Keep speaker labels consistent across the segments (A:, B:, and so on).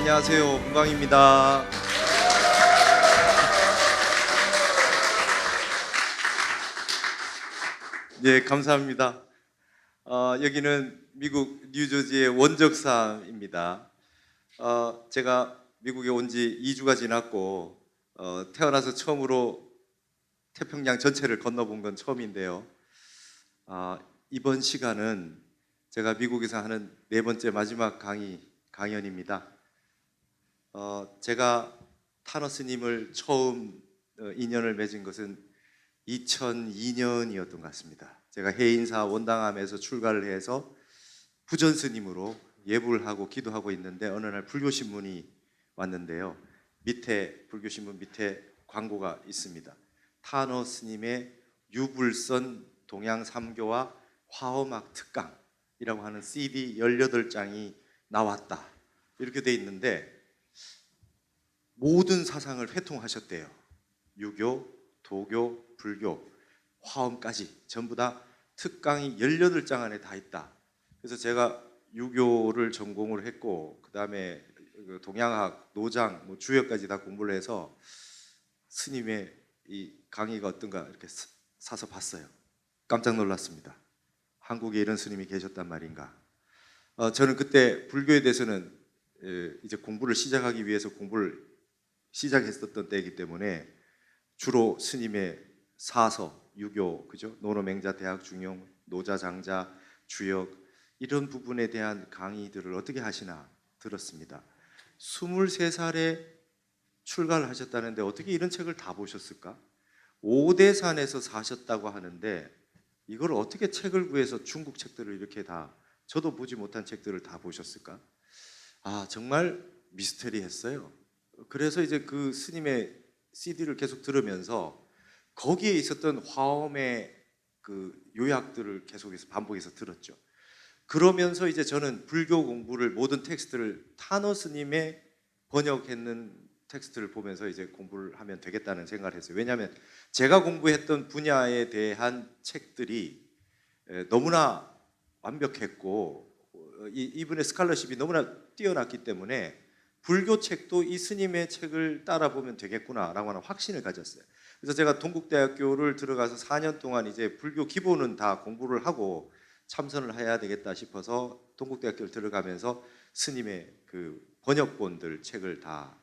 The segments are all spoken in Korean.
A: 안녕하세요. 문광입니다. 네, 감사합니다. 여기는 미국 뉴저지의 원적사입니다. 제가 미국에 온 지 2주가 지났고 태어나서 처음으로 태평양 전체를 건너본 건 처음인데요. 이번 시간은 제가 미국에서 하는 네 번째 마지막 강연입니다. 제가 타너 스님을 처음 인연을 맺은 것은 2002년이었던 것 같습니다. 제가 해인사 원당함에서 출가를 해서 부전 스님으로 예불을 하고 기도하고 있는데 어느 날 불교신문이 왔는데요. 불교신문 밑에 광고가 있습니다. 타너 스님의 유불선 동양 삼교와 화엄학 특강이라고 하는 CD 18장이 나왔다. 이렇게 돼 있는데 모든 사상을 회통하셨대요. 유교, 도교, 불교, 화엄까지 전부 다 특강이 18장 안에 다 있다. 그래서 제가 유교를 전공을 했고 그 다음에 동양학, 노장, 주역까지 다 공부를 해서 스님의 이 강의가 어떤가 이렇게 사서 봤어요. 깜짝 놀랐습니다. 한국에 이런 스님이 계셨단 말인가. 저는 그때 불교에 대해서는 이제 공부를 시작하기 위해서 공부를 시작했었던 때이기 때문에 주로 스님의 사서, 유교, 그죠? 노노맹자, 대학중용, 노자장자, 주역 이런 부분에 대한 강의들을 어떻게 하시나 들었습니다. 23살에 출가를 하셨다는데 어떻게 이런 책을 다 보셨을까? 오대산에서 사셨다고 하는데 이걸 어떻게 책을 구해서 중국 책들을 이렇게 다 저도 보지 못한 책들을 다 보셨을까? 정말 미스터리했어요. 그래서 이제 그 스님의 CD를 계속 들으면서 거기에 있었던 화엄의 그 요약들을 계속해서 반복해서 들었죠. 그러면서 이제 저는 불교 공부를 모든 텍스트를 타너 스님의 번역했는 텍스트를 보면서 이제 공부를 하면 되겠다는 생각을 했어요. 왜냐하면 제가 공부했던 분야에 대한 책들이 너무나 완벽했고 이분의 스칼러십이 너무나 뛰어났기 때문에 불교 책도 이 스님의 책을 따라보면 되겠구나라고 하는 확신을 가졌어요. 그래서 제가 동국대학교를 들어가서 4년 동안 이제 불교 기본은 다 공부를 하고 참선을 해야 되겠다 싶어서 동국대학교를 들어가면서 스님의 그 번역본들 책을 다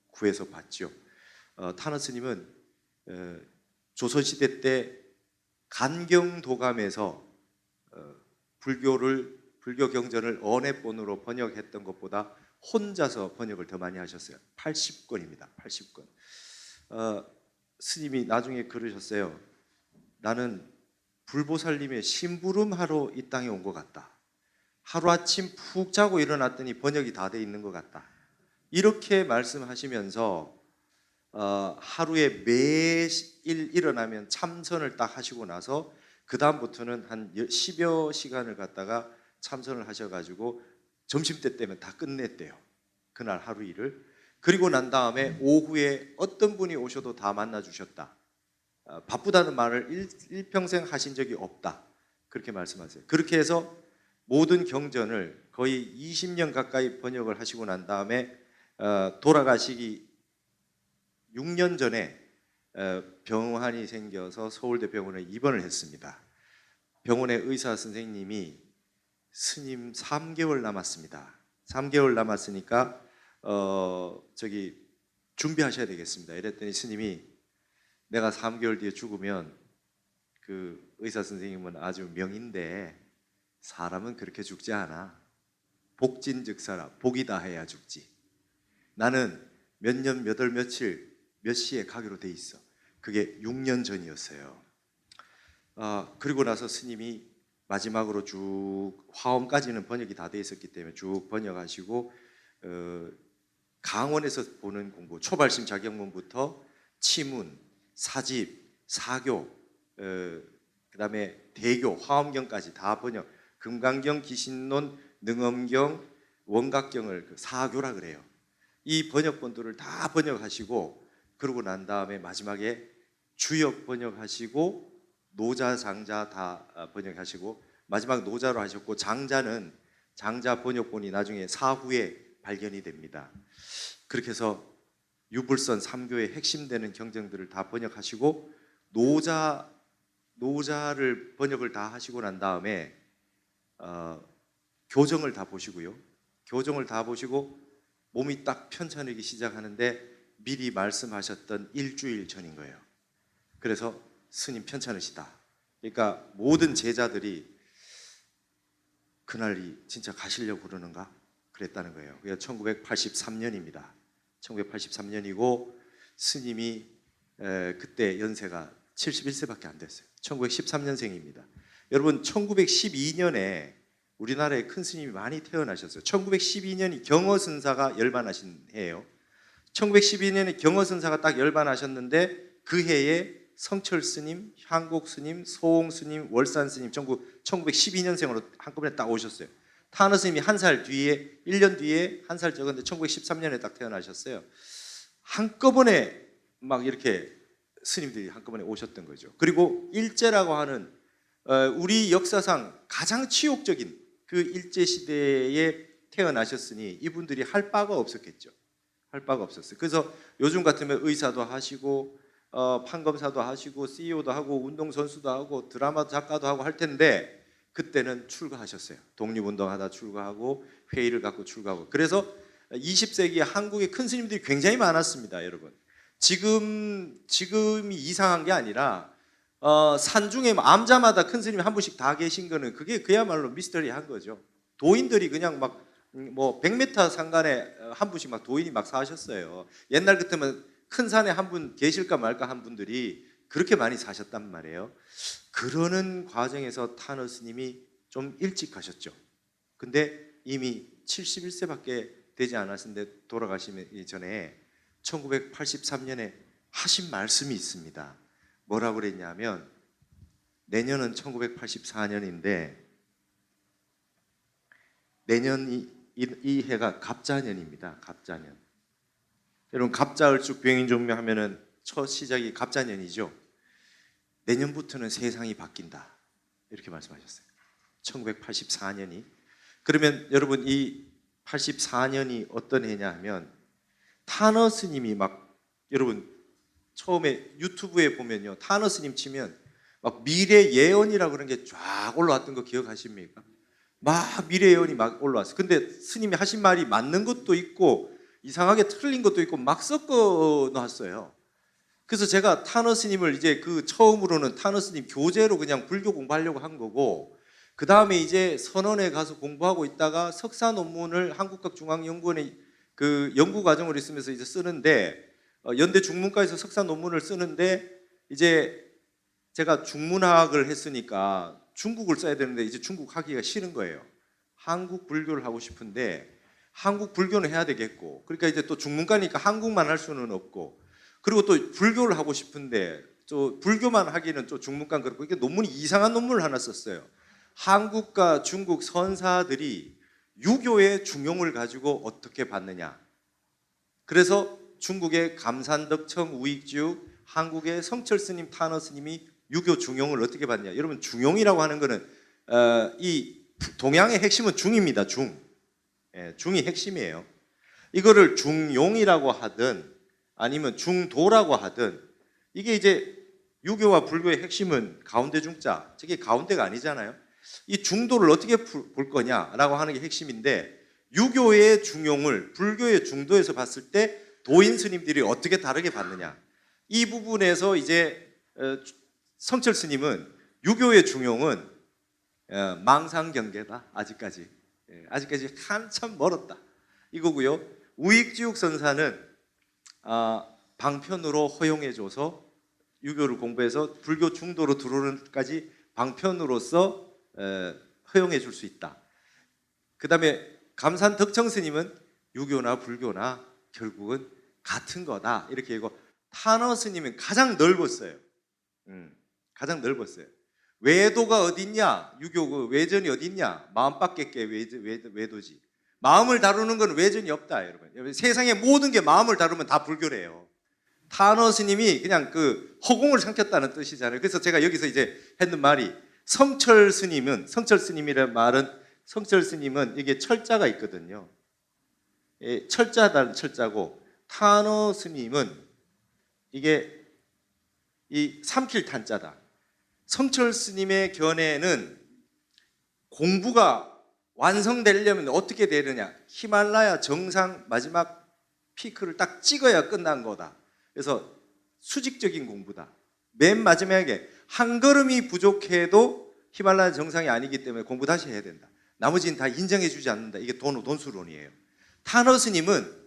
A: 구해서 봤죠. 타너 스님은 조선시대 때 간경도감에서 불교 경전을 언해본으로 번역했던 것보다 혼자서 번역을 더 많이 하셨어요. 80권입니다. 80권. 스님이 나중에 그러셨어요. 나는 불보살님의 심부름하러 이 땅에 온 것 같다. 하루아침 푹 자고 일어났더니 번역이 다 돼 있는 것 같다. 이렇게 말씀하시면서 하루에 매일 일어나면 참선을 딱 하시고 나서 그 다음부터는 한 10여 시간을 갖다가 참선을 하셔가지고 점심때 때면 다 끝냈대요. 그날 하루 일을. 그리고 난 다음에 오후에 어떤 분이 오셔도 다 만나주셨다. 바쁘다는 말을 일평생 하신 적이 없다. 그렇게 말씀하세요. 그렇게 해서 모든 경전을 거의 20년 가까이 번역을 하시고 난 다음에 돌아가시기 6년 전에 병환이 생겨서 서울대 병원에 입원을 했습니다. 병원의 의사 선생님이 스님 3개월 남았습니다. 3개월 남았으니까 준비하셔야 되겠습니다. 이랬더니 스님이 내가 3개월 뒤에 죽으면 그 의사 선생님은 아주 명인데 사람은 그렇게 죽지 않아. 복진즉사라. 복이다 해야 죽지. 나는 몇 년, 몇 월, 며칠, 몇 시에 가기로 돼 있어. 그게 6년 전이었어요. 그리고 나서 스님이 마지막으로 쭉 화엄까지는 번역이 다 돼 있었기 때문에 쭉 번역하시고 강원에서 보는 공부, 초발심 자경문부터 치문, 사집, 사교, 그 다음에 대교, 화엄경까지 다 번역, 금강경, 기신론, 능엄경, 원각경을 사교라 그래요. 이 번역본들을 다 번역하시고 그러고 난 다음에 마지막에 주역 번역하시고 노자, 장자 다 번역하시고 마지막 노자로 하셨고 장자 번역본이 나중에 사후에 발견이 됩니다. 그렇게 해서 유불선 3교의 핵심되는 경전들을 다 번역하시고 노자를 번역을 다 하시고 난 다음에 교정을 다 보시고요. 교정을 다 보시고 몸이 딱 편찮으기 시작하는데 미리 말씀하셨던 일주일 전인 거예요. 그래서 스님 편찮으시다. 그러니까 모든 제자들이 그날이 진짜 가시려고 그러는가? 그랬다는 거예요. 그게 1983년입니다. 1983년이고 스님이 그때 연세가 71세밖에 안 됐어요. 1913년생입니다. 여러분 1912년에 우리나라에 큰 스님이 많이 태어나셨어요. 1912년이 경허선사가 열반하신 해예요. 1912년에 경허선사가 딱 열반하셨는데 그 해에 성철 스님, 향곡 스님, 소홍 스님, 월산 스님 전부 1912년생으로 한꺼번에 딱 오셨어요. 타너 스님이 한 살 뒤에 1년 뒤에 한 살 적었는데 1913년에 딱 태어나셨어요. 한꺼번에 막 이렇게 스님들이 한꺼번에 오셨던 거죠. 그리고 일제라고 하는 우리 역사상 가장 치욕적인 그 일제 시대에 태어나셨으니 이분들이 할 바가 없었겠죠. 할 바가 없었어요. 그래서 요즘 같으면 의사도 하시고 판검사도 하시고 CEO도 하고 운동선수도 하고 드라마 작가도 하고 할 텐데 그때는 출가하셨어요. 독립운동하다 출가하고 회의를 갖고 출가하고. 그래서 20세기에 한국의 큰 스님들이 굉장히 많았습니다. 여러분 지금이 이상한 게 아니라 산중에 암자마다 큰 스님이 한 분씩 다 계신 거는 그게 그야말로 미스터리한 거죠. 도인들이 그냥 막 뭐 100m 상간에 한 분씩 막 도인이 막 사셨어요. 옛날 같으면 큰 산에 한 분 계실까 말까 한 분들이 그렇게 많이 사셨단 말이에요. 그러는 과정에서 타너 스님이 좀 일찍 가셨죠. 근데 이미 71세밖에 되지 않았는데 돌아가시기 전에 1983년에 하신 말씀이 있습니다. 뭐라고 그랬냐면 내년은 1984년인데 내년 이 해가 갑자년입니다. 갑자년. 여러분 갑자을축 병인종묘 하면은 첫 시작이 갑자년이죠. 내년부터는 세상이 바뀐다. 이렇게 말씀하셨어요. 1984년이. 그러면 여러분 이 84년이 어떤 해냐 하면 타너 스님이 막 여러분 처음에 유튜브에 보면요. 타너 스님 치면 막 미래 예언이라고 그런 게 쫙 올라왔던 거 기억하십니까? 막 미래 예언이 막 올라왔어요. 근데 스님이 하신 말이 맞는 것도 있고 이상하게 틀린 것도 있고 막 섞어 놨어요. 그래서 제가 타너 스님을 이제 그 처음으로는 타너 스님 교재로 그냥 불교 공부하려고 한 거고 그 다음에 이제 선원에 가서 공부하고 있다가 석사 논문을 한국학중앙연구원에 그 연구 과정으로 있으면서 이제 쓰는데 연대 중문과에서 석사 논문을 쓰는데 이제 제가 중문학을 했으니까 중국을 써야 되는데 이제 중국 하기가 싫은 거예요. 한국 불교를 하고 싶은데 한국 불교는 해야 되겠고 그러니까 이제 또 중문과니까 한국만 할 수는 없고 그리고 또 불교를 하고 싶은데 또 불교만 하기는 또 중문과 그렇고 이게 논문이 이상한 논문을 하나 썼어요. 한국과 중국 선사들이 유교의 중용을 가지고 어떻게 봤느냐. 그래서 중국의 감산덕청 우익주, 한국의 성철 스님, 타너 스님이 유교 중용을 어떻게 봤냐. 여러분 중용이라고 하는 거는 이 동양의 핵심은 중입니다. 중. 중이 핵심이에요. 이거를 중용이라고 하든 아니면 중도라고 하든 이게 이제 유교와 불교의 핵심은 가운데 중자. 저게 가운데가 아니잖아요. 이 중도를 어떻게 볼 거냐라고 하는 게 핵심인데 유교의 중용을 불교의 중도에서 봤을 때 도인 스님들이 어떻게 다르게 봤느냐. 이 부분에서 이제 성철 스님은 유교의 중용은 망상경계다. 아직까지 한참 멀었다 이거고요. 우익지육 선사는 방편으로 허용해줘서 유교를 공부해서 불교 중도로 들어오는까지 방편으로서 허용해 줄 수 있다. 그 다음에 감산덕청 스님은 유교나 불교나 결국은 같은 거다 이렇게 얘기하고 타너 스님은 가장 넓었어요. 가장 넓었어요. 외도가 어딨냐? 유교 그 외전이 어딨냐? 마음 밖에 외도지. 마음을 다루는 건 외전이 없다, 여러분. 세상의 모든 게 마음을 다루면 다 불교래요. 타너 스님이 그냥 그 허공을 삼켰다는 뜻이잖아요. 그래서 제가 여기서 이제 했는 말이 성철 스님이란 말은 성철 스님은 이게 철자가 있거든요. 철자다는 철자고, 타너 스님은 이게 이 삼킬 탄자다. 성철 스님의 견해는 공부가 완성되려면 어떻게 되느냐, 히말라야 정상 마지막 피크를 딱 찍어야 끝난 거다. 그래서 수직적인 공부다. 맨 마지막에 한 걸음이 부족해도 히말라야 정상이 아니기 때문에 공부 다시 해야 된다. 나머지는 다 인정해 주지 않는다. 이게 돈수론이에요. 타너 스님은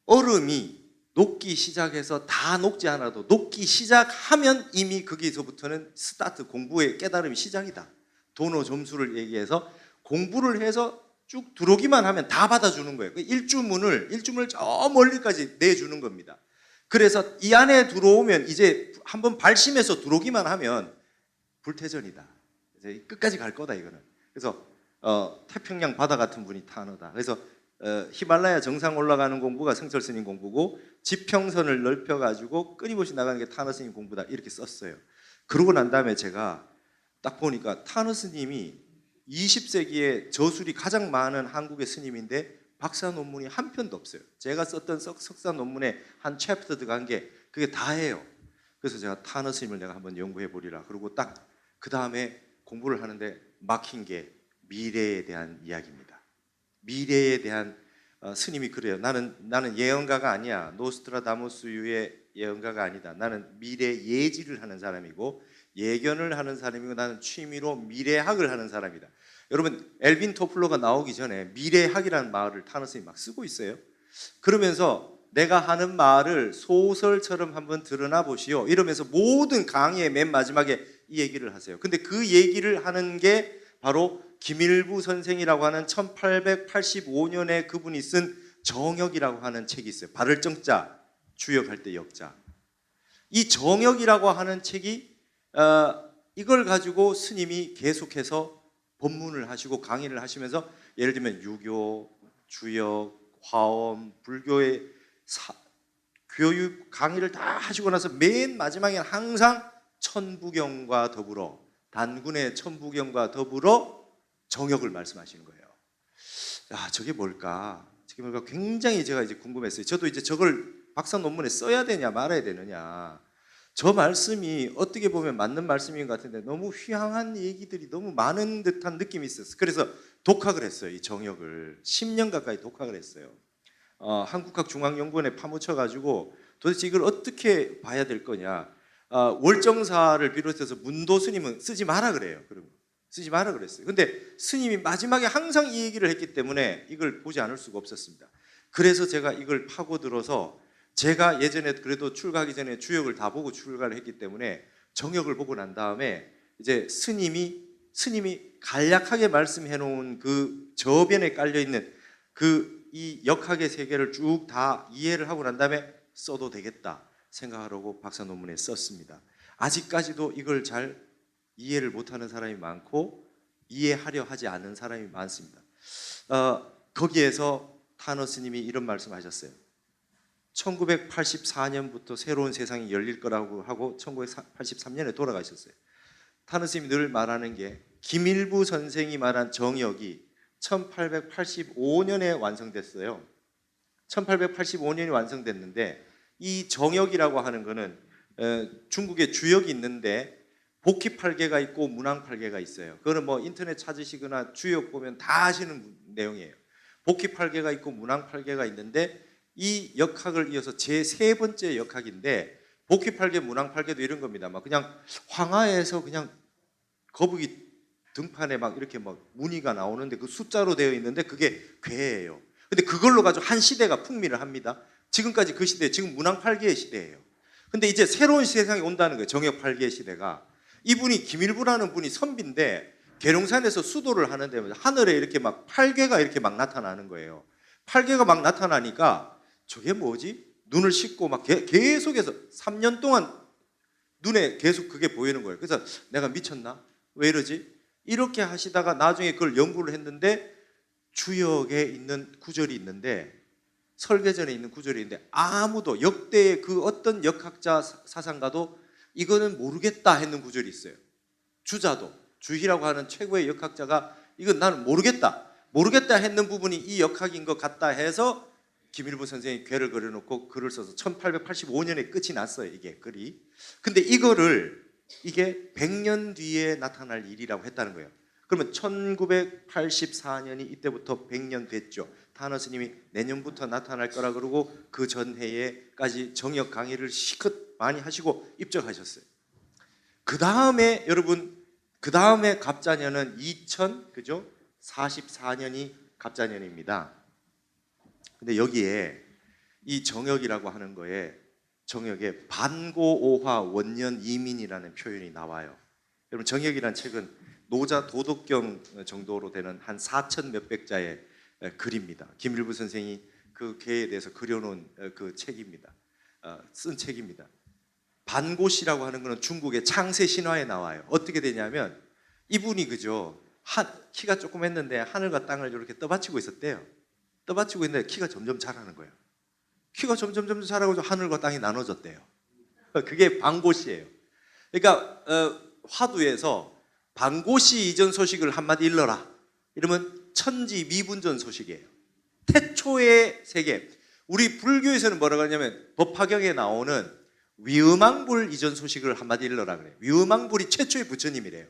A: 얼음이 녹기 시작해서 다 녹지 않아도 녹기 시작하면 이미 거기서부터는 스타트, 공부의 깨달음이 시작이다. 도노 점수를 얘기해서 공부를 해서 쭉 들어오기만 하면 다 받아주는 거예요. 일주문을 저 멀리까지 내주는 겁니다. 그래서 이 안에 들어오면 이제 한번 발심해서 들어오기만 하면 불태전이다. 이제 끝까지 갈 거다 이거는. 그래서 태평양 바다 같은 분이 타너다. 그래서 히말라야 정상 올라가는 공부가 성철 스님 공부고, 지평선을 넓혀가지고 끊임없이 나가는 게 타너 스님 공부다, 이렇게 썼어요. 그러고 난 다음에 제가 딱 보니까 타너 스님이 20세기에 저술이 가장 많은 한국의 스님인데 박사 논문이 한 편도 없어요. 제가 썼던 석사 논문에 한 챕터 들어간 게 그게 다예요. 그래서 제가 타너 스님을 내가 한번 연구해 보리라. 그리고 딱 그 다음에 공부를 하는데 막힌 게 미래에 대한 이야기입니다. 미래에 대한 스님이 그래요. 나는 예언가가 아니야. 노스트라다무스유의 예언가가 아니다. 나는 미래 예지를 하는 사람이고 예견을 하는 사람이고, 나는 취미로 미래학을 하는 사람이다. 여러분, 엘빈 토플러가 나오기 전에 미래학이라는 말을 타너 스님이 막 쓰고 있어요. 그러면서 내가 하는 말을 소설처럼 한번 드러나 보시오, 이러면서 모든 강의의 맨 마지막에 이 얘기를 하세요. 근데 그 얘기를 하는 게 바로 김일부 선생이라고 하는 1885년에 그분이 쓴 정역이라고 하는 책이 있어요. 발을 정자, 주역할 때 역자. 이 정역이라고 하는 책이 이걸 가지고 스님이 계속해서 법문을 하시고 강의를 하시면서, 예를 들면 유교, 주역, 화엄, 불교의 교육 강의를 다 하시고 나서 맨 마지막에는 항상 천부경과 더불어, 단군의 천부경과 더불어 정역을 말씀하시는 거예요. 야, 저게 뭘까? 굉장히 제가 이제 궁금했어요. 저도 이제 저걸 박사 논문에 써야 되냐 말아야 되느냐. 저 말씀이 어떻게 보면 맞는 말씀인 것 같은데 너무 휘황한 얘기들이 너무 많은 듯한 느낌이 있었어요. 그래서 독학을 했어요. 이 정역을 10년 가까이 독학을 했어요. 한국학중앙연구원에 파묻혀가지고 도대체 이걸 어떻게 봐야 될 거냐. 월정사를 비롯해서 문도 스님은 쓰지 마라 그래요. 그리고 쓰지 마라 그랬어요. 근데 스님이 마지막에 항상 이 얘기를 했기 때문에 이걸 보지 않을 수가 없었습니다. 그래서 제가 이걸 파고들어서, 제가 예전에 그래도 출가하기 전에 주역을 다 보고 출가를 했기 때문에 정역을 보고 난 다음에 이제 스님이 간략하게 말씀해 놓은 그 저변에 깔려 있는 그 이 역학의 세계를 쭉 다 이해를 하고 난 다음에 써도 되겠다 생각하려고 박사 논문에 썼습니다. 아직까지도 이걸 잘 이해를 못하는 사람이 많고 이해하려 하지 않는 사람이 많습니다. 거기에서 타너 스님이 이런 말씀하셨어요. 1984년부터 새로운 세상이 열릴 거라고 하고 1983년에 돌아가셨어요. 타너 스님이 늘 말하는 게, 김일부 선생이 말한 정역이 1885년에 완성됐어요. 1885년이 완성됐는데, 이 정역이라고 하는 거는 중국에 주역이 있는데 복희 8개가 있고 문항 8개가 있어요. 그거는 뭐 인터넷 찾으시거나 주역 보면 다 아시는 내용이에요. 복희 8개가 있고 문항 8개가 있는데, 이 역학을 이어서 제 세 번째 역학인데, 복희 8개, 문항 8개도 이런 겁니다. 막 그냥 황하에서 그냥 거북이 등판에 막 이렇게 막 무늬가 나오는데 그 숫자로 되어 있는데 그게 괴예요. 근데 그걸로 가지고 한 시대가 풍미를 합니다. 지금까지 그 시대, 지금 문항 8개의 시대예요. 근데 이제 새로운 세상이 온다는 거예요. 정역 8개의 시대가. 이분이 김일부라는 분이 선비인데 계룡산에서 수도를 하는데 하늘에 이렇게 막 8개가 이렇게 막 나타나는 거예요. 8개가 막 나타나니까 저게 뭐지? 눈을 씻고 막 계속해서 3년 동안 눈에 계속 그게 보이는 거예요. 그래서 내가 미쳤나? 왜 이러지? 이렇게 하시다가 나중에 그걸 연구를 했는데, 주역에 있는 구절이 있는데, 설계전에 있는 구절이 있는데, 아무도 역대의 그 어떤 역학자 사상가도 이거는 모르겠다 했는 구절이 있어요. 주자도, 주희라고 하는 최고의 역학자가 이건 나는 모르겠다. 모르겠다 했는 부분이 이 역학인 것 같다 해서 김일부 선생이 괴를 그려놓고 글을 써서 1885년에 끝이 났어요. 이게 글이. 근데 이게 100년 뒤에 나타날 일이라고 했다는 거예요. 그러면 1984년이 이때부터 100년 됐죠. 탄어 스님이 내년부터 나타날 거라 그러고 그 전해에까지 정역 강의를 시컷 많이 하시고 입적하셨어요. 그 다음에 여러분, 그 다음에 갑자년은 2044년이 갑자년입니다. 근데 여기에 이 정역이라고 하는 거에 정역에 반고오화 원년 이민이라는 표현이 나와요. 여러분, 정역이라는 책은 노자 도덕경 정도로 되는 한 4천 몇백 자의 글입니다. 김일부 선생이 그 개에 대해서 그려놓은 그 책입니다. 쓴 책입니다. 반고시라고 하는 것은 중국의 창세 신화에 나와요. 어떻게 되냐면 이분이 그죠, 키가 조금 했는데 하늘과 땅을 이렇게 떠받치고 있었대요. 떠받치고 있는데 키가 점점 자라는 거예요. 키가 점점 자라고 하늘과 땅이 나눠졌대요. 그게 반고시예요. 그러니까 화두에서 반고시 이전 소식을 한마디 일러라 이러면 천지미분전 소식이에요. 태초의 세계. 우리 불교에서는 뭐라고 하냐면 법화경에 나오는 위음왕불 이전 소식을 한마디 일러라 그래요. 위음왕불이 최초의 부처님이래요.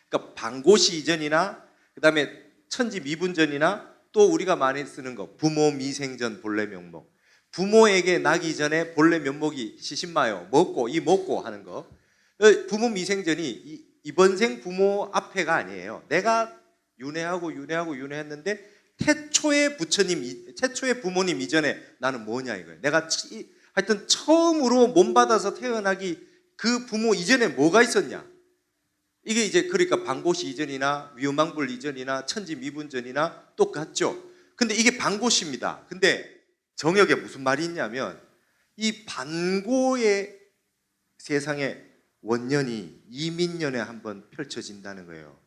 A: 그러니까 반고시 이전이나 그 다음에 천지미분전이나 또 우리가 많이 쓰는 거 부모 미생전 본래 면목. 부모에게 나기 전에 본래 면목이 시신마요 먹고 하는 거. 부모 미생전이 이번 생 부모 앞에가 아니에요. 내가 윤회했는데 태초의 부처님, 최초의 부모님 이전에 나는 뭐냐 이거예요. 내가 하여튼 처음으로 몸 받아서 태어나기 그 부모 이전에 뭐가 있었냐. 이게 이제 그러니까 반고시 이전이나 위음왕불 이전이나 천지미분전이나 똑같죠. 근데 이게 반고시입니다. 근데 정역에 무슨 말이 있냐면 이 반고의 세상에 원년이 이민년에 한번 펼쳐진다는 거예요.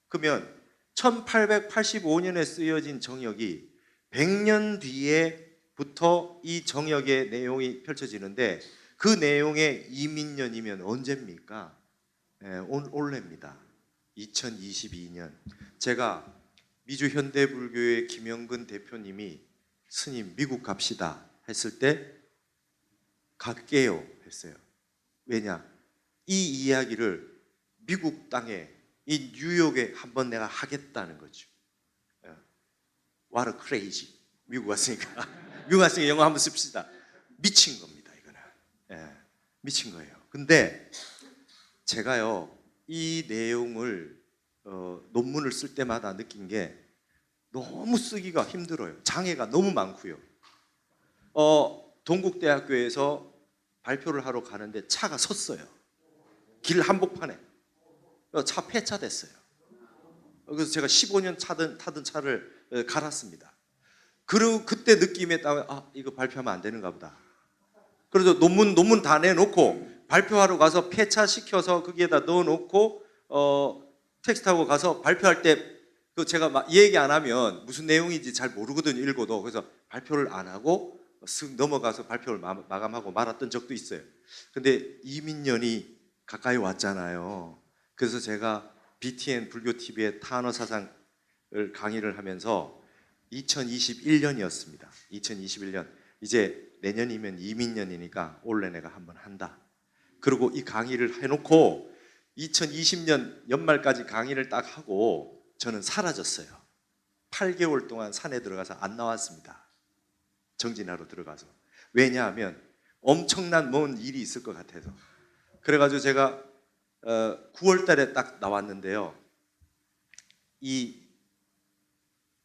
A: 그러면 1885년에 쓰여진 정역이 100년 뒤에부터 이 정역의 내용이 펼쳐지는데 그 내용의 이민년이면 언제입니까? 올해입니다. 2022년. 제가 미주현대불교의 김영근 대표님이 스님 미국 갑시다 했을 때 갈게요 했어요. 왜냐? 이 이야기를 미국 땅에 이 뉴욕에 한번 내가 하겠다는 거죠. What a crazy. 미국 왔으니까 미국 왔으니까 영어 한번 씁시다. 미친 겁니다 이거는. 미친 거예요. 근데 제가요 이 내용을 논문을 쓸 때마다 느낀 게 너무 쓰기가 힘들어요. 장애가 너무 많고요. 동국대학교에서 발표를 하러 가는데 차가 섰어요. 길 한복판에. 차 폐차됐어요. 그래서 제가 15년 타던 차를 갈았습니다. 그리고 그때 느낌에 따라 이거 발표하면 안 되는가 보다. 그래서 논문 다 내놓고 발표하러 가서 폐차시켜서 거기에다 넣어놓고 택시타고 가서 발표할 때 그 제가 막 얘기 안 하면 무슨 내용인지 잘 모르거든요. 읽어도. 그래서 발표를 안 하고 쓱 넘어가서 발표를 마감하고 말았던 적도 있어요. 근데 이민년이 가까이 왔잖아요. 그래서 제가 BTN 불교TV의 탄어사상을 강의를 하면서 2021년이었습니다. 2021년. 이제 내년이면 이민년이니까 올해 내가 한번 한다. 그리고 이 강의를 해놓고 2020년 연말까지 강의를 딱 하고 저는 사라졌어요. 8개월 동안 산에 들어가서 안 나왔습니다. 정진하러 들어가서. 왜냐하면 엄청난 먼 일이 있을 것 같아서. 그래가지고 제가 9월 달에 딱 나왔는데요. 이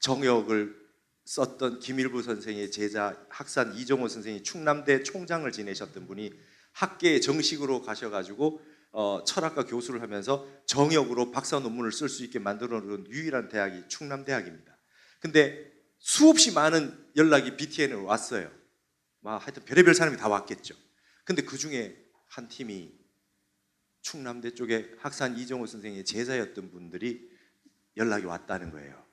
A: 정역을 썼던 김일부 선생의 제자 학산 이종호 선생이 충남대 총장을 지내셨던 분이 학계에 정식으로 가셔가지고 철학과 교수를 하면서 정역으로 박사 논문을 쓸 수 있게 만들어 놓은 유일한 대학이 충남대학입니다. 근데 수없이 많은 연락이 BTN으로 왔어요. 하여튼 별의별 사람이 다 왔겠죠. 근데 그 중에 한 팀이 충남대 쪽에 학산 이종호 선생의 제자였던 분들이 연락이 왔다는 거예요.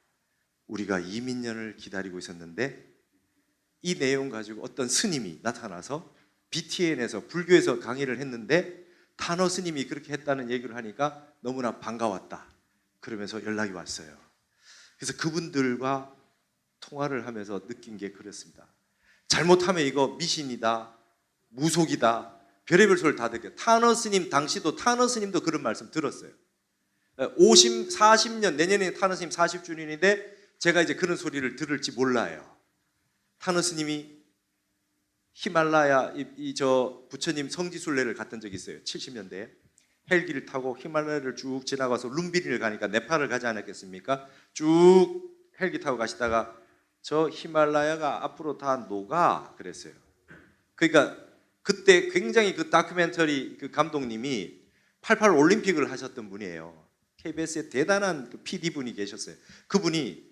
A: 우리가 이민년을 기다리고 있었는데 이 내용 가지고 어떤 스님이 나타나서 BTN에서 불교에서 강의를 했는데 탄어 스님이 그렇게 했다는 얘기를 하니까 너무나 반가웠다. 그러면서 연락이 왔어요. 그래서 그분들과 통화를 하면서 느낀 게 그렇습니다. 잘못하면 이거 미신이다, 무속이다, 별의별 소리를 다 듣게. 타너 스님 당시도 타너 스님도 그런 말씀 들었어요. 40년 내년에 타너 스님 40주년인데 제가 이제 그런 소리를 들을지 몰라요. 타너 스님이 히말라야 저 부처님 성지순례를 갔던 적이 있어요. 70년대에 헬기를 타고 히말라야를 쭉 지나가서 룸비니를 가니까 네팔을 가지 않았겠습니까? 쭉 헬기 타고 가시다가 저 히말라야가 앞으로 다 녹아 그랬어요. 그러니까 그때 굉장히 그 다큐멘터리 그 감독님이 88 올림픽을 하셨던 분이에요. KBS에 대단한 그 PD 분이 계셨어요. 그분이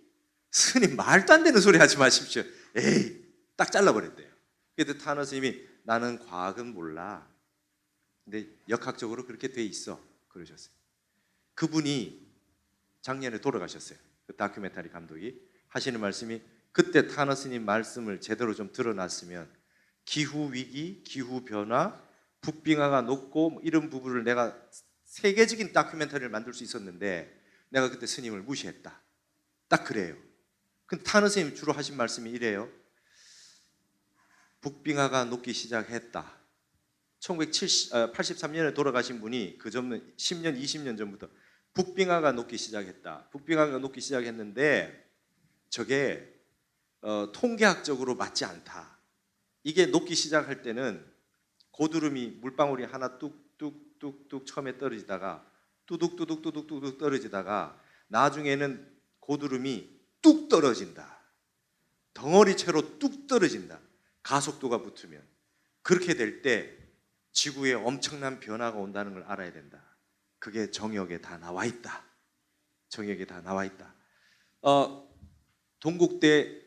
A: 스님 말도 안 되는 소리 하지 마십시오. 에이, 딱 잘라버렸대요. 그때 타너 스님이 나는 과학은 몰라. 근데 역학적으로 그렇게 돼 있어. 그러셨어요. 그분이 작년에 돌아가셨어요. 그 다큐멘터리 감독이 하시는 말씀이 그때 타너 스님 말씀을 제대로 좀 들어놨으면 기후위기, 기후변화, 북빙하가 녹고 뭐 이런 부분을 내가 세계적인 다큐멘터리를 만들 수 있었는데 내가 그때 스님을 무시했다. 딱 그래요. 근데 타너 스님이 주로 하신 말씀이 이래요. 북빙하가 녹기 시작했다. 1983년에 돌아가신 분이 그 전에 10년, 20년 전부터 북빙하가 녹기 시작했다. 북빙하가 녹기 시작했는데 저게 통계학적으로 맞지 않다. 이게 녹기 시작할 때는 고두름이 물방울이 하나 뚝뚝뚝뚝 처음에 떨어지다가 뚜둑뚜둑뚜둑뚜둑 떨어지다가 나중에는 고두름이 뚝 떨어진다. 덩어리채로 뚝 떨어진다. 가속도가 붙으면. 그렇게 될 때 지구에 엄청난 변화가 온다는 걸 알아야 된다. 그게 정역에 다 나와 있다. 정역에 다 나와 있다. 동국대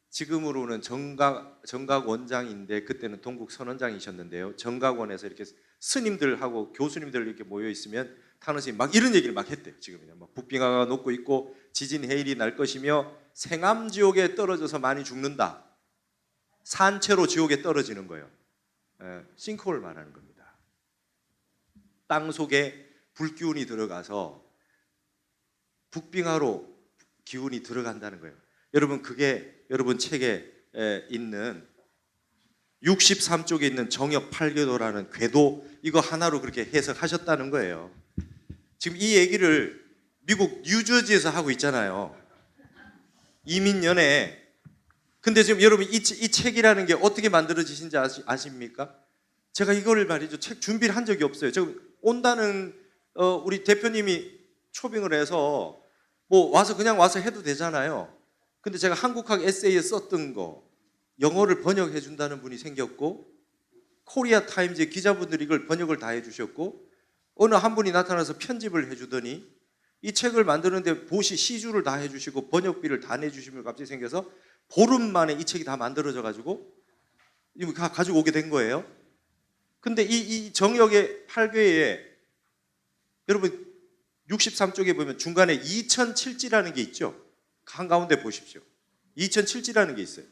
A: 지금으로는 정각 원장인데 그때는 동국 선원장이셨는데요. 정각원에서 이렇게 스님들하고 교수님들 이렇게 모여 있으면 타너 스님 막 이런 얘기를 막 했대요. 지금은 막 북빙하가 녹고 있고 지진 해일이 날 것이며 생암 지옥에 떨어져서 많이 죽는다. 산채로 지옥에 떨어지는 거예요. 싱크홀 말하는 겁니다. 땅 속에 불기운이 들어가서 북빙하로 기운이 들어간다는 거예요. 여러분 그게 여러분 책에 있는 63쪽에 있는 정역 8궤도라는 궤도 이거 하나로 그렇게 해석하셨다는 거예요. 지금 이 얘기를 미국 뉴저지에서 하고 있잖아요. 이민연에. 근데 지금 여러분 이 책이라는 게 어떻게 만들어지신지 아십니까? 제가 이거를 말이죠. 책 준비를 한 적이 없어요. 지금 온다는 우리 대표님이 초빙을 해서 뭐 와서 그냥 와서 해도 되잖아요. 근데 제가 한국학 에세이에 썼던 거 영어를 번역해 준다는 분이 생겼고 코리아 타임즈 기자분들이 이걸 번역을 다 해주셨고 어느 한 분이 나타나서 편집을 해주더니 이 책을 만드는데 보시 시주를 다 해주시고 번역비를 다 내주시면 갑자기 생겨서 보름 만에 이 책이 다 만들어져 가지고 이거 가지고 오게 된 거예요. 근데 이 정역의 8궤에 여러분 63쪽에 보면 중간에 2007지라는 게 있죠. 한가운데 보십시오. 2007지라는 게 있어요.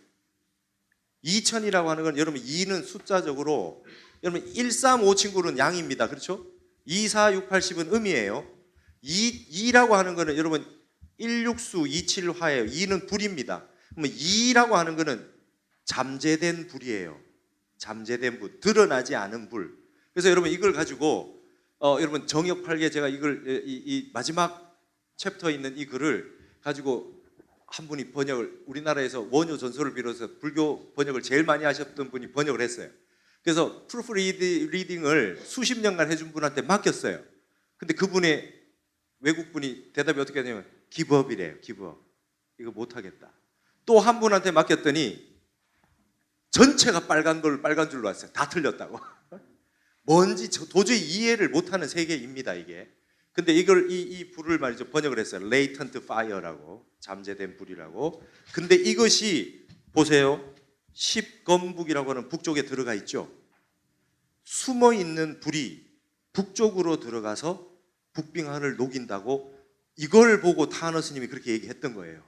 A: 2000이라고 하는 건 여러분 2는 숫자적으로 여러분 135 친구는 양입니다. 그렇죠? 2, 4, 6, 8, 10은 음이에요. 2라고 하는 거는 여러분 1육수 27화예요. 2는 불입니다. 그러면 2라고 하는 거는 잠재된 불이에요. 잠재된 불, 드러나지 않은 불. 그래서 여러분 이걸 가지고 여러분 정역 8개 제가 이걸 이 마지막 챕터에 있는 이 글을 가지고 한 분이 번역을 우리나라에서 원효 전설을 비롯해서 불교 번역을 제일 많이 하셨던 분이 번역을 했어요. 그래서 프루프 리딩을 수십 년간 해준 분한테 맡겼어요. 근데 그분의 외국분이 대답이 어떻게 하냐면 기브업이래요. 기브업. 이거 못하겠다. 또 한 분한테 맡겼더니 전체가 빨간 걸 빨간 줄로 왔어요. 다 틀렸다고. 뭔지 도저히 이해를 못하는 세계입니다 이게. 근데 이걸 이 불을 말이죠 번역을 했어요. Latent Fire라고, 잠재된 불이라고. 근데 이것이 보세요. 십건북이라고 하는 북쪽에 들어가 있죠. 숨어 있는 불이 북쪽으로 들어가서 북빙하를 녹인다고 이걸 보고 타너 스님이 그렇게 얘기했던 거예요.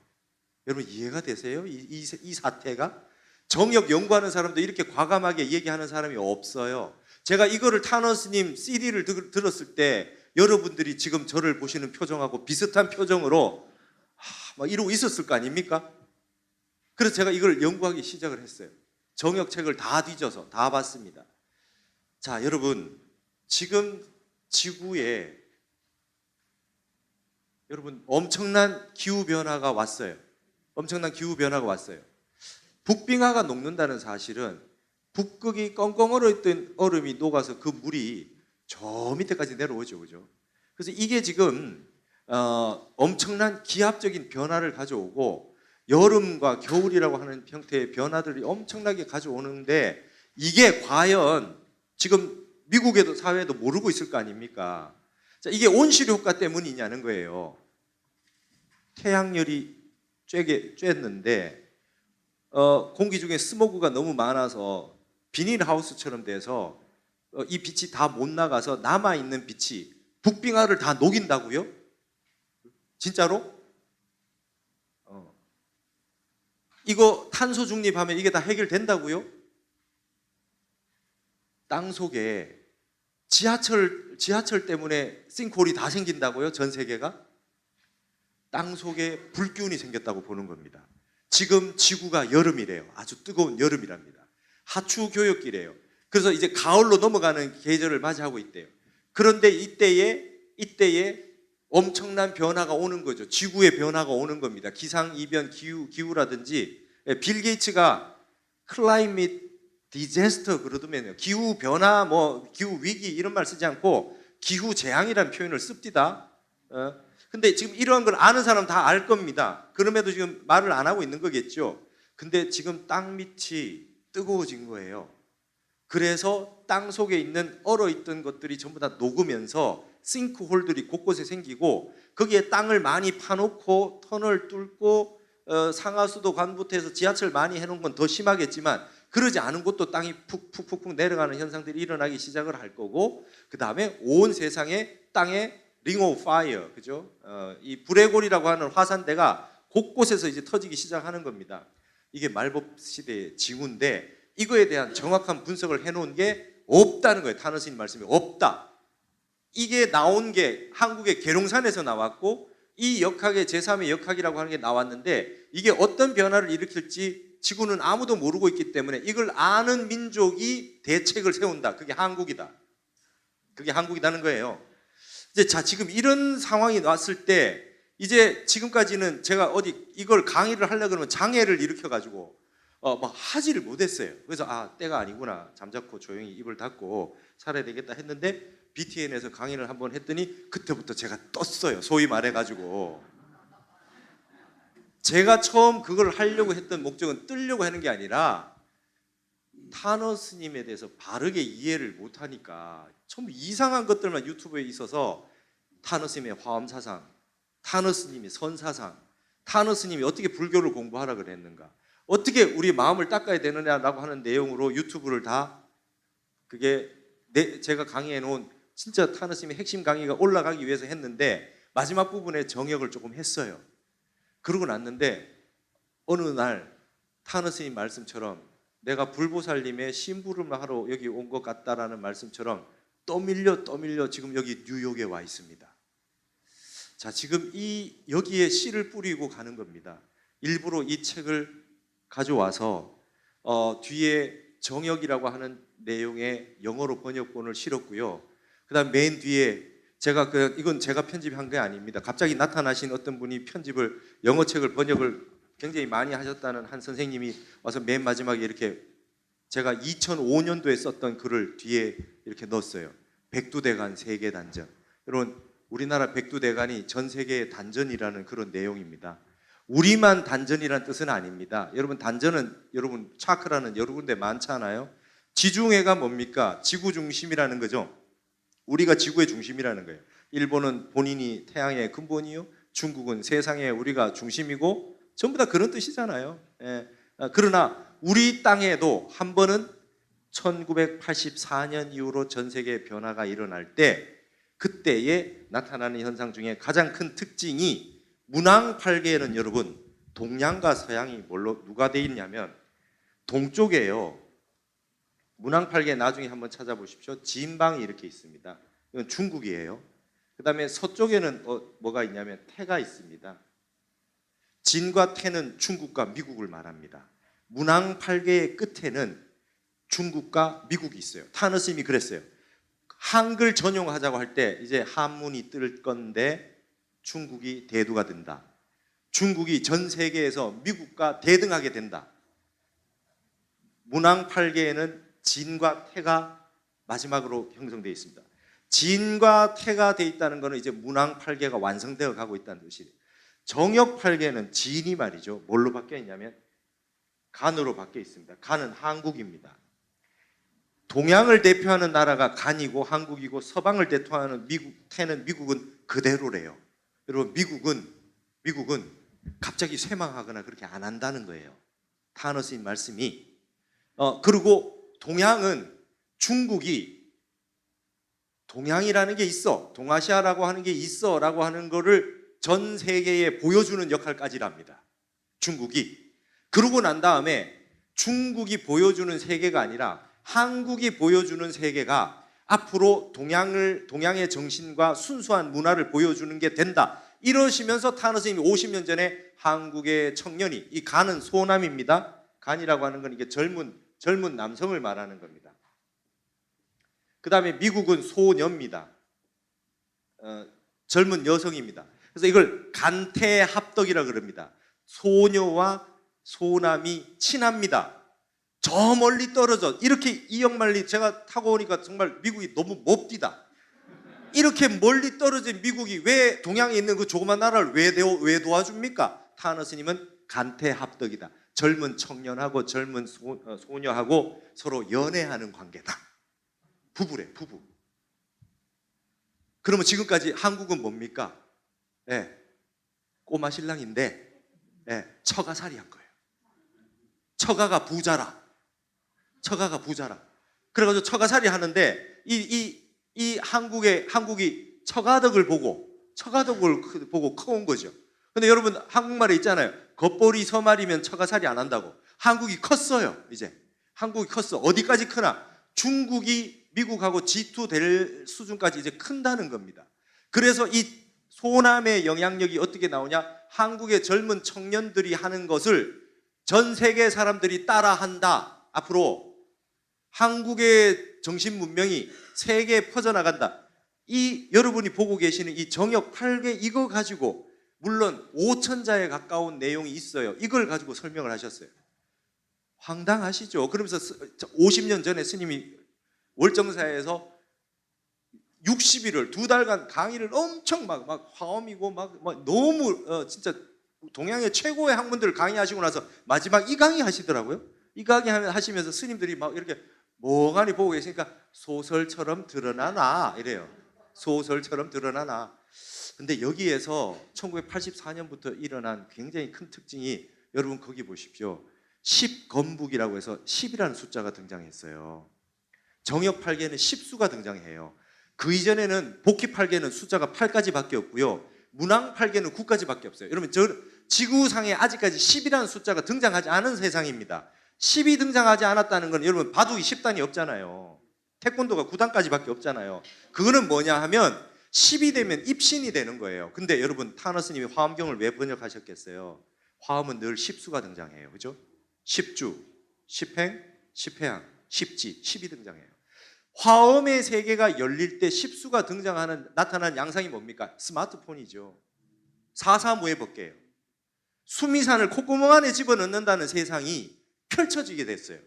A: 여러분 이해가 되세요? 이 사태가? 정역 연구하는 사람도 이렇게 과감하게 얘기하는 사람이 없어요. 제가 이거를 타너 스님 CD를 들었을 때 여러분들이 지금 저를 보시는 표정하고 비슷한 표정으로 막 이러고 있었을 거 아닙니까? 그래서 제가 이걸 연구하기 시작을 했어요. 정역책을 다 뒤져서 다 봤습니다. 자, 여러분, 지금 지구에 여러분 엄청난 기후 변화가 왔어요. 엄청난 기후 변화가 왔어요. 북빙하가 녹는다는 사실은 북극이 꽁꽁 얼어있던 얼음이 녹아서 그 물이 저 밑에까지 내려오죠, 그죠? 그래서 이게 지금 엄청난 기압적인 변화를 가져오고 여름과 겨울이라고 하는 형태의 변화들이 엄청나게 가져오는데 이게 과연 지금 미국에도 사회에도 모르고 있을 거 아닙니까? 자, 이게 온실효과 때문이냐는 거예요. 태양열이 쬐는데 공기 중에 스모그가 너무 많아서 비닐하우스처럼 돼서 이 빛이 다 못 나가서 남아있는 빛이 북빙하를 다 녹인다고요? 진짜로? 이거 탄소 중립하면 이게 다 해결된다고요? 땅 속에 지하철 때문에 싱크홀이 다 생긴다고요? 전 세계가? 땅 속에 불기운이 생겼다고 보는 겁니다. 지금 지구가 여름이래요. 아주 뜨거운 여름이랍니다. 하추 교역기래요. 그래서 이제 가을로 넘어가는 계절을 맞이하고 있대요. 그런데 이때에 엄청난 변화가 오는 거죠. 지구의 변화가 오는 겁니다. 기상이변, 기후라든지 빌 게이츠가 클라이밋 디제스터 그러더면요. 기후 변화, 기후 위기 이런 말 쓰지 않고 기후 재앙이라는 표현을 씁디다. 근데 지금 이러한 걸 아는 사람 다 알 겁니다. 그럼에도 지금 말을 안 하고 있는 거겠죠. 근데 지금 땅 밑이 뜨거워진 거예요. 그래서 땅 속에 있는 얼어있던 것들이 전부 다 녹으면서 싱크홀들이 곳곳에 생기고 거기에 땅을 많이 파놓고 터널 뚫고 상하수도 관부터해서 지하철 많이 해놓은 건 더 심하겠지만 그러지 않은 곳도 땅이 푹푹푹 내려가는 현상들이 일어나기 시작을 할 거고 그 다음에 온 세상에 땅에 링 오브 파이어, 그죠? 이 불의 골이라고 하는 화산대가 곳곳에서 이제 터지기 시작하는 겁니다. 이게 말법 시대의 징후인데 이거에 대한 정확한 분석을 해놓은 게 없다는 거예요. 타너스님 말씀이 없다. 이게 나온 게 한국의 계룡산에서 나왔고 이 역학의 제3의 역학이라고 하는 게 나왔는데 이게 어떤 변화를 일으킬지 지구는 아무도 모르고 있기 때문에 이걸 아는 민족이 대책을 세운다. 그게 한국이다. 그게 한국이라는 거예요. 이제 자, 지금 이런 상황이 왔을 때 이제 지금까지는 제가 어디 이걸 강의를 하려고 그러면 장애를 일으켜가지고 막 하지를 못했어요. 그래서 때가 아니구나. 잠자코 조용히 입을 닫고 살아야 되겠다 했는데 BTN에서 강의를 한번 했더니 그때부터 제가 떴어요. 소위 말해가지고 제가 처음 그걸 하려고 했던 목적은 뜨려고 하는 게 아니라 타너 스님에 대해서 바르게 이해를 못하니까 전부 이상한 것들만 유튜브에 있어서 타너 스님의 화엄사상, 타너 스님의 선사상, 타너 스님이 어떻게 불교를 공부하라 그랬는가, 어떻게 우리 마음을 닦아야 되느냐라고 하는 내용으로 유튜브를 다 그게 제가 강의해 놓은 진짜 타너 스님의 핵심 강의가 올라가기 위해서 했는데 마지막 부분에 정역을 조금 했어요. 그러고 났는데 어느 날 타너 스님 말씀처럼 내가 불보살님의 심부름을 하러 여기 온 것 같다라는 말씀처럼 떠밀려 지금 여기 뉴욕에 와 있습니다. 자, 지금 여기에 씨를 뿌리고 가는 겁니다. 일부러 이 책을 가져와서 뒤에 정역이라고 하는 내용의 영어로 번역본을 실었고요. 그 다음 맨 뒤에 이건 제가 편집한 게 아닙니다. 갑자기 나타나신 어떤 분이 영어 책을 번역을 굉장히 많이 하셨다는 한 선생님이 와서 맨 마지막에 이렇게 제가 2005년도에 썼던 글을 뒤에 이렇게 넣었어요. 백두대간 세계 단전. 여러분, 우리나라 백두대간이 전 세계의 단전이라는 그런 내용입니다. 우리만 단전이라는 뜻은 아닙니다. 여러분, 단전은 여러분 차크라는 여러 군데 많잖아요. 지중해가 뭡니까? 지구 중심이라는 거죠. 우리가 지구의 중심이라는 거예요. 일본은 본인이 태양의 근본이요, 중국은 세상에 우리가 중심이고 전부 다 그런 뜻이잖아요. 그러나 우리 땅에도 한 번은 1984년 이후로 전 세계 변화가 일어날 때 그때에 나타나는 현상 중에 가장 큰 특징이 문왕팔계에는 여러분 동양과 서양이 누가 돼 있냐면 동쪽에요. 문왕팔계 나중에 한번 찾아보십시오. 진방이 이렇게 있습니다. 이건 중국이에요. 그 다음에 서쪽에는 뭐가 있냐면 태가 있습니다. 진과 태는 중국과 미국을 말합니다. 문항팔계의 끝에는 중국과 미국이 있어요. 타너 스님이 그랬어요. 한글 전용하자고 할 때 이제 한문이 뜰 건데 중국이 대두가 된다. 중국이 전 세계에서 미국과 대등하게 된다. 문항팔계에는 진과 태가 마지막으로 형성되어 있습니다. 진과 태가 되어 있다는 것은 이제 문항팔계가 완성되어 가고 있다는 뜻이에요. 정역팔계는 진이 말이죠. 뭘로 바뀌어 있냐면 간으로 바뀌어 있습니다. 간은 한국입니다. 동양을 대표하는 나라가 간이고 한국이고 서방을 대표하는 태는 미국은 그대로래요. 여러분 미국은 갑자기 쇠망하거나 그렇게 안 한다는 거예요. 타너 스님 말씀이. 그리고 동양은 중국이 동양이라는 게 있어, 동아시아라고 하는 게 있어 라고 하는 거를 전 세계에 보여주는 역할까지랍니다. 중국이. 그러고 난 다음에 중국이 보여주는 세계가 아니라 한국이 보여주는 세계가 앞으로 동양의 정신과 순수한 문화를 보여주는 게 된다. 이러시면서 타너 스님이 50년 전에 한국의 청년이, 이 간은 소남입니다. 간이라고 하는 건 이게 젊은 남성을 말하는 겁니다. 그 다음에 미국은 소녀입니다. 젊은 여성입니다. 그래서 이걸 간태합덕이라고 그럽니다. 소녀와 소남이 친합니다. 저 멀리 떨어져 이렇게 이역만리 제가 타고 오니까 정말 미국이 너무 몹디다. 이렇게 멀리 떨어진 미국이 왜 동양에 있는 그 조그만 나라를 왜 도와줍니까? 타너 스님은 간태합덕이다. 젊은 청년하고 젊은 소녀하고 서로 연애하는 관계다. 부부래, 부부. 그러면 지금까지 한국은 뭡니까? 꼬마 신랑인데 처가살이 한 거예요. 처가가 부자라. 그래가지고 처가살이 하는데 이 한국이 처가덕을 보고 커온 거죠. 근데 여러분 한국말에 있잖아요. 겉벌이 서말이면 처가살이 안 한다고. 한국이 컸어요. 이제 한국이 컸어. 어디까지 크나? 중국이 미국하고 G2 될 수준까지 이제 큰다는 겁니다. 그래서 이 소남의 영향력이 어떻게 나오냐? 한국의 젊은 청년들이 하는 것을 전 세계 사람들이 따라한다. 앞으로 한국의 정신 문명이 세계에 퍼져나간다. 이 여러분이 보고 계시는 이 정역 8개 이거 가지고 물론 5천자에 가까운 내용이 있어요. 이걸 가지고 설명을 하셨어요. 황당하시죠? 그러면서 50년 전에 스님이 월정사에서 60일을 2달간 강의를 엄청 막 화엄이고 막 너무 진짜 동양의 최고의 학문들을 강의하시고 나서 마지막 이 강의 하시더라고요. 이 강의 하시면서 스님들이 막 이렇게 멍하니 보고 계시니까 소설처럼 드러나나 이래요. 소설처럼 드러나나. 근데 여기에서 1984년부터 일어난 굉장히 큰 특징이 여러분 거기 보십시오. 10건북이라고 해서 10이라는 숫자가 등장했어요. 정역 8개는 10수가 등장해요. 그 이전에는 복희 8개는 숫자가 8까지밖에 없고요. 문항 8개는 9까지밖에 없어요. 여러분 지구상에 아직까지 10이라는 숫자가 등장하지 않은 세상입니다. 10이 등장하지 않았다는 건 여러분 바둑이 10단이 없잖아요. 태권도가 9단까지밖에 없잖아요. 그거는 뭐냐 하면 10이 되면 입신이 되는 거예요. 근데 여러분 타너 스님이 화엄경을 왜 번역하셨겠어요? 화엄은 늘 10수가 등장해요. 그죠? 10주, 10행, 10회항, 10지, 10이 등장해요. 화엄의 세계가 열릴 때 10수가 나타나는 양상이 뭡니까? 스마트폰이죠. 사사무예 법계예요. 수미산을 콧구멍 안에 집어넣는다는 세상이 펼쳐지게 됐어요.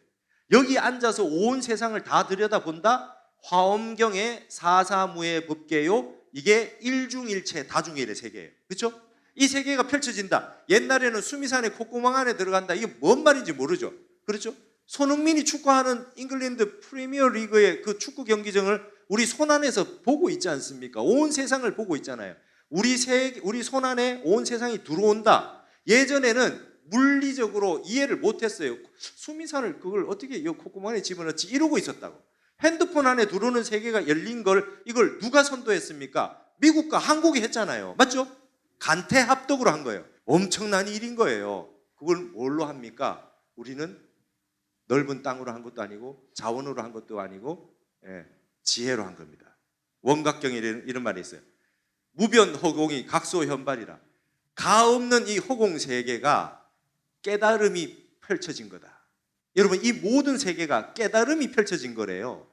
A: 여기 앉아서 온 세상을 다 들여다본다? 화엄경의 사사무예 법계요. 이게 일중일체 다중일의 세계예요. 그렇죠? 이 세계가 펼쳐진다. 옛날에는 수미산의 콧구멍 안에 들어간다. 이게 뭔 말인지 모르죠. 그렇죠? 손흥민이 축구하는 잉글랜드 프리미어 리그의 그 축구 경기장을 우리 손안에서 보고 있지 않습니까? 온 세상을 보고 있잖아요. 우리 손 안에 온 세상이 들어온다. 예전에는 물리적으로 이해를 못했어요. 수미산을 그걸 어떻게 이 콧구멍 안에 집어넣지? 이러고 있었다고. 핸드폰 안에 들어오는 세계가 열린 이걸 누가 선도했습니까? 미국과 한국이 했잖아요. 맞죠? 간태합덕으로 한 거예요. 엄청난 일인 거예요. 그걸 뭘로 합니까? 우리는 넓은 땅으로 한 것도 아니고 자원으로 한 것도 아니고 지혜로 한 겁니다. 원각경에 이런 말이 있어요. 무변허공이 각소현발이라. 가없는 이 허공 세계가 깨달음이 펼쳐진 거다. 여러분, 이 모든 세계가 깨달음이 펼쳐진 거래요.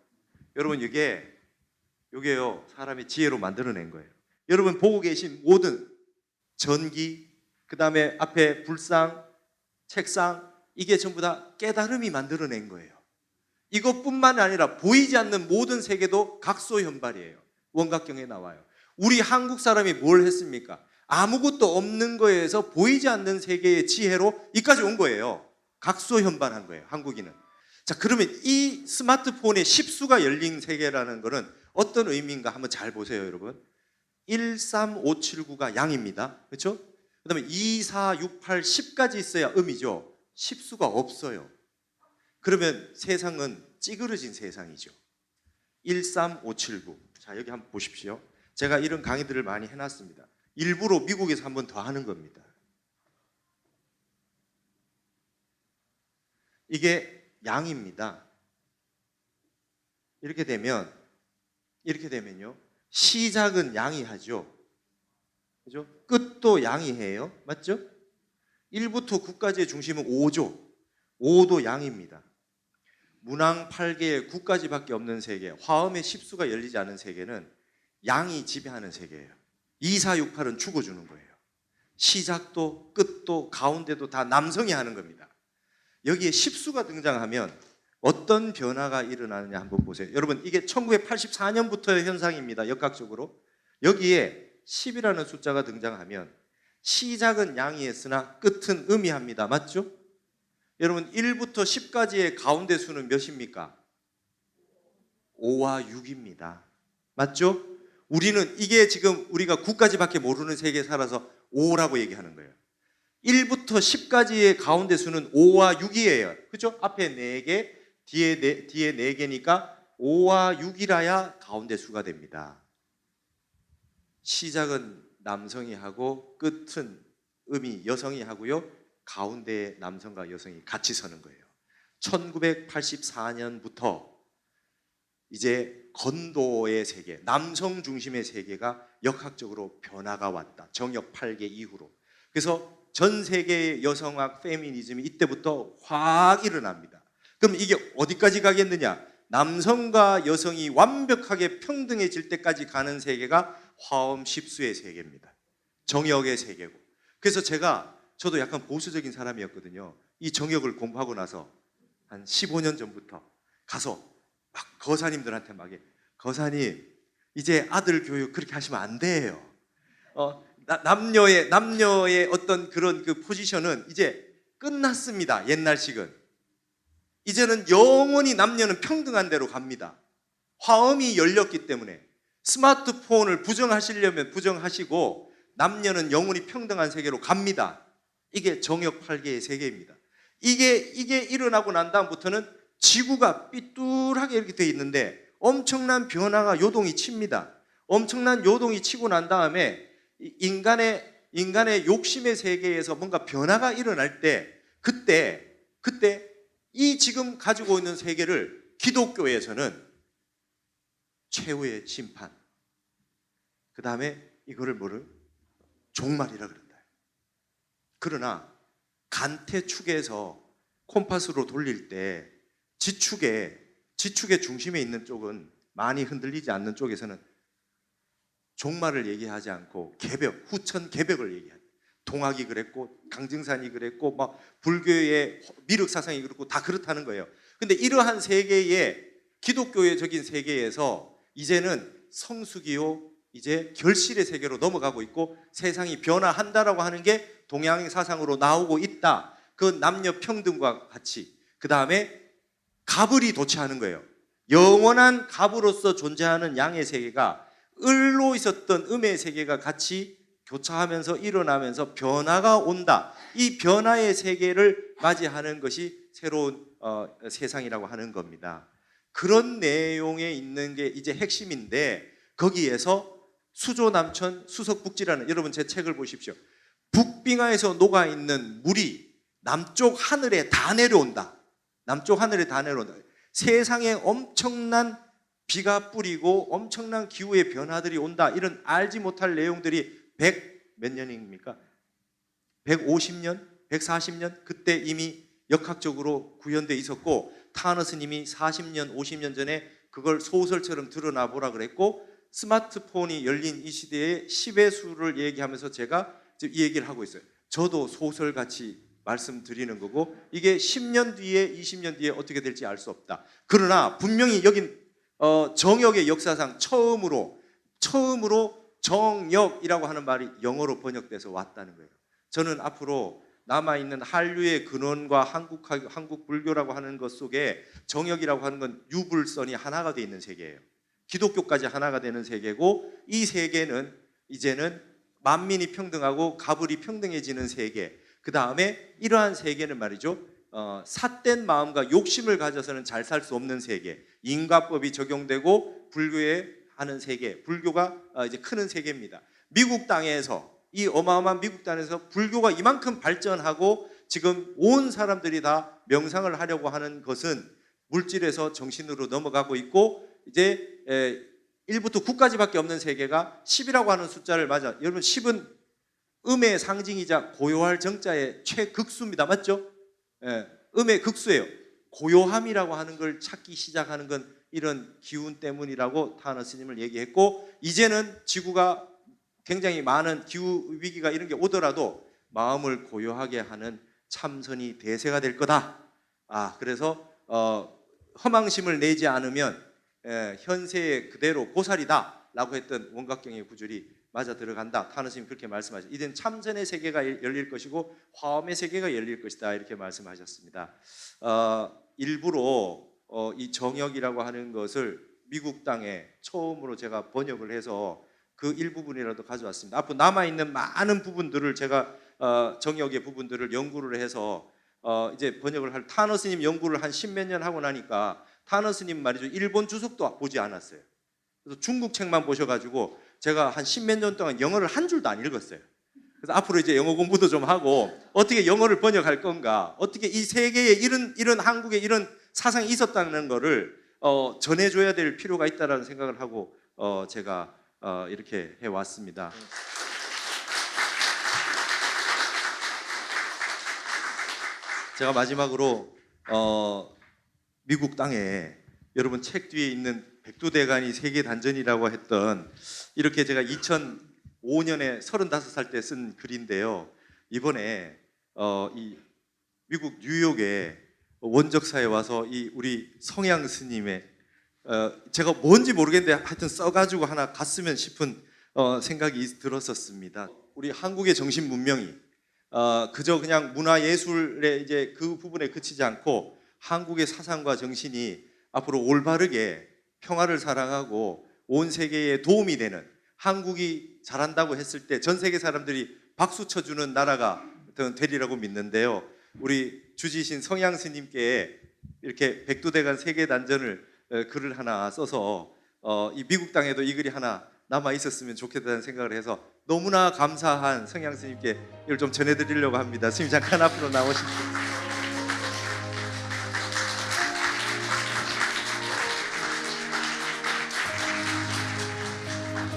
A: 여러분, 이게요, 사람이 지혜로 만들어낸 거예요. 여러분 보고 계신 모든 전기, 그 다음에 앞에 불상, 책상, 이게 전부 다 깨달음이 만들어낸 거예요. 이것뿐만 아니라 보이지 않는 모든 세계도 각소현발이에요. 원각경에 나와요. 우리 한국 사람이 뭘 했습니까? 아무것도 없는 거에서 보이지 않는 세계의 지혜로 이까지 온 거예요. 각소현발한 거예요, 한국인은. 자, 그러면 이 스마트폰의 10수가 열린 세계라는 것은 어떤 의미인가 한번 잘 보세요, 여러분. 13579가 양입니다. 그렇죠? 그 다음에 2, 4, 6, 8, 10까지 있어야 음이죠. 10수가 없어요. 그러면 세상은 찌그러진 세상이죠. 13579. 자, 여기 한번 보십시오. 제가 이런 강의들을 많이 해놨습니다. 일부러 미국에서 한 번 더 하는 겁니다. 이게 양입니다. 이렇게 되면요, 시작은 양이 하죠. 그죠? 끝도 양이 해요. 맞죠? 1부터 9까지의 중심은 5죠. 5도 양입니다. 문왕 8개에 9까지밖에 없는 세계, 화엄의 10수가 열리지 않은 세계는 양이 지배하는 세계예요. 2, 4, 6, 8은 죽어주는 거예요. 시작도 끝도 가운데도 다 남성이 하는 겁니다. 여기에 10수가 등장하면 어떤 변화가 일어나느냐 한번 보세요. 여러분, 이게 1984년부터의 현상입니다. 역학적으로. 여기에 10이라는 숫자가 등장하면 시작은 양이 했으나 끝은 음이 합니다. 맞죠? 여러분, 1부터 10까지의 가운데 수는 몇입니까? 5와 6입니다. 맞죠? 우리는 이게 지금 우리가 9까지밖에 모르는 세계에 살아서 5라고 얘기하는 거예요. 1부터 10까지의 가운데 수는 5와 6이에요. 그죠? 앞에 4개, 뒤에 4개니까 5와 6이라야 가운데 수가 됩니다. 시작은 남성이 하고 끝은 음이 여성이 하고요. 가운데에 남성과 여성이 같이 서는 거예요. 1984년부터 이제 건도의 세계, 남성 중심의 세계가 역학적으로 변화가 왔다. 정역 8개 이후로. 그래서 전 세계의 여성학 페미니즘이 이때부터 확 일어납니다. 그럼 이게 어디까지 가겠느냐? 남성과 여성이 완벽하게 평등해질 때까지 가는 세계가 화엄 10수의 세계입니다. 정역의 세계고. 그래서 저도 약간 보수적인 사람이었거든요. 이 정역을 공부하고 나서 한 15년 전부터 가서 막 거사님들한테 막 거사님, 이제 아들 교육 그렇게 하시면 안 돼요. 남녀의 어떤 그런 그 포지션은 이제 끝났습니다. 옛날식은. 이제는 영원히 남녀는 평등한 대로 갑니다. 화엄이 열렸기 때문에 스마트폰을 부정하시려면 부정하시고 남녀는 영원히 평등한 세계로 갑니다. 이게 정역 8개의 세계입니다. 이게 일어나고 난 다음부터는 지구가 삐뚤하게 이렇게 돼 있는데 엄청난 변화가 요동이 칩니다. 엄청난 요동이 치고 난 다음에 인간의 욕심의 세계에서 뭔가 변화가 일어날 때 그때 이 지금 가지고 있는 세계를 기독교에서는 최후의 심판, 그 다음에 이거를 종말이라 그런다. 그러나 간태축에서 콤파스로 돌릴 때 지축의 중심에 있는 쪽은 많이 흔들리지 않는 쪽에서는 종말을 얘기하지 않고 후천 개벽을 얘기합니다. 동학이 그랬고 강증산이 그랬고 막 불교의 미륵사상이 그렇고 다 그렇다는 거예요. 근데 이러한 세계의 기독교적인 세계에서 이제는 성수기요, 이제 결실의 세계로 넘어가고 있고 세상이 변화한다라고 하는 게 동양 사상으로 나오고 있다. 그 남녀 평등과 같이. 그 다음에 갑을이 도취하는 거예요. 영원한 갑으로서 존재하는 양의 세계가 을로 있었던 음의 세계가 같이 교차하면서 일어나면서 변화가 온다. 이 변화의 세계를 맞이하는 것이 새로운 세상이라고 하는 겁니다. 그런 내용에 있는 게 이제 핵심인데 거기에서 수조남천 수석북지라는, 여러분 제 책을 보십시오. 북빙하에서 녹아있는 물이 남쪽 하늘에 다 내려온다. 남쪽 하늘에 다 내려온다. 세상에 엄청난 비가 뿌리고 엄청난 기후의 변화들이 온다. 이런 알지 못할 내용들이 100 몇 년입니까? 150년, 140년 그때 이미 역학적으로 구현돼 있었고, 타너 스님이 40년, 50년 전에 그걸 소설처럼 드러나 보라 그랬고, 스마트폰이 열린 이 시대에 10의 수를 얘기하면서 제가 지금 이 얘기를 하고 있어요. 저도 소설같이 말씀드리는 거고, 이게 10년 뒤에 20년 뒤에 어떻게 될지 알 수 없다. 그러나 분명히 여긴 정역의 역사상 처음으로 정역이라고 하는 말이 영어로 번역돼서 왔다는 거예요. 저는 앞으로 남아있는 한류의 근원과 한국 불교라고 하는 것 속에 정역이라고 하는 건 유불선이 하나가 되어 있는 세계예요. 기독교까지 하나가 되는 세계고, 이 세계는 이제는 만민이 평등하고 가불이 평등해지는 세계, 그 다음에 이러한 세계는 말이죠, 삿된 마음과 욕심을 가져서는 잘 살 수 없는 세계, 인과법이 적용되고 불교에 하는 세계, 불교가 이제 크는 세계입니다. 미국 땅에서, 이 어마어마한 미국 땅에서 불교가 이만큼 발전하고 지금 온 사람들이 다 명상을 하려고 하는 것은 물질에서 정신으로 넘어가고 있고, 이제 1부터 9까지밖에 없는 세계가 10이라고 하는 숫자를 맞아. 여러분 10은 음의 상징이자 고요할 정자의 최극수입니다. 맞죠? 음의 극수예요. 고요함이라고 하는 걸 찾기 시작하는 건 이런 기운 때문이라고 타너 스님을 얘기했고, 이제는 지구가 굉장히 많은 기후 위기가 이런 게 오더라도 마음을 고요하게 하는 참선이 대세가 될 거다. 그래서 허망심을 내지 않으면 현세의 그대로 고살이다 라고 했던 원각경의 구절이 맞아 들어간다. 타너 스님이 그렇게 말씀하셨어요. 이젠 참선의 세계가 열릴 것이고 화엄의 세계가 열릴 것이다, 이렇게 말씀하셨습니다. 일부러 이 정역이라고 하는 것을 미국 땅에 처음으로 제가 번역을 해서 그 일부분이라도 가져왔습니다. 앞으로 남아있는 많은 부분들을 제가 정역의 부분들을 연구를 해서 이제 번역을 할, 타너 스님 연구를 한 10몇 년 하고 나니까 타너 스님 말이죠, 일본 주석도 보지 않았어요. 그래서 중국 책만 보셔가지고 제가 한 10몇 년 동안 영어를 한 줄도 안 읽었어요. 그래서 앞으로 이제 영어 공부도 좀 하고 어떻게 영어를 번역할 건가, 어떻게 이 세계에 이런 한국에 이런 사상이 있었다는 거를 전해줘야 될 필요가 있다는 생각을 하고 제가 이렇게 해왔습니다. 제가 마지막으로 미국 땅에 여러분 책 뒤에 있는 백두대간이 세계단전이라고 했던, 이렇게 제가 2005년에 35살 때 쓴 글인데요. 이번에 이 미국 뉴욕에 원적사에 와서 이 우리 성향 스님의 제가 뭔지 모르겠는데 하여튼 써가지고 하나 갔으면 싶은 생각이 들었었습니다. 우리 한국의 정신 문명이 그저 그냥 문화예술의 이제 그 부분에 그치지 않고 한국의 사상과 정신이 앞으로 올바르게 평화를 사랑하고 온 세계에 도움이 되는, 한국이 잘한다고 했을 때 전 세계 사람들이 박수 쳐주는 나라가 되리라고 믿는데요. 우리 주지신 성향 스님께 이렇게 백두대간 세계단전을 글을 하나 써서 이 미국 땅에도 이 글이 하나 남아 있었으면 좋겠다는 생각을 해서 너무나 감사한 성향 스님께 이걸 좀 전해드리려고 합니다. 스님 잠깐 앞으로 나오십시오.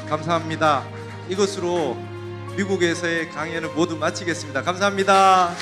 A: 감사합니다. 이것으로 미국에서의 강연을 모두 마치겠습니다. 감사합니다.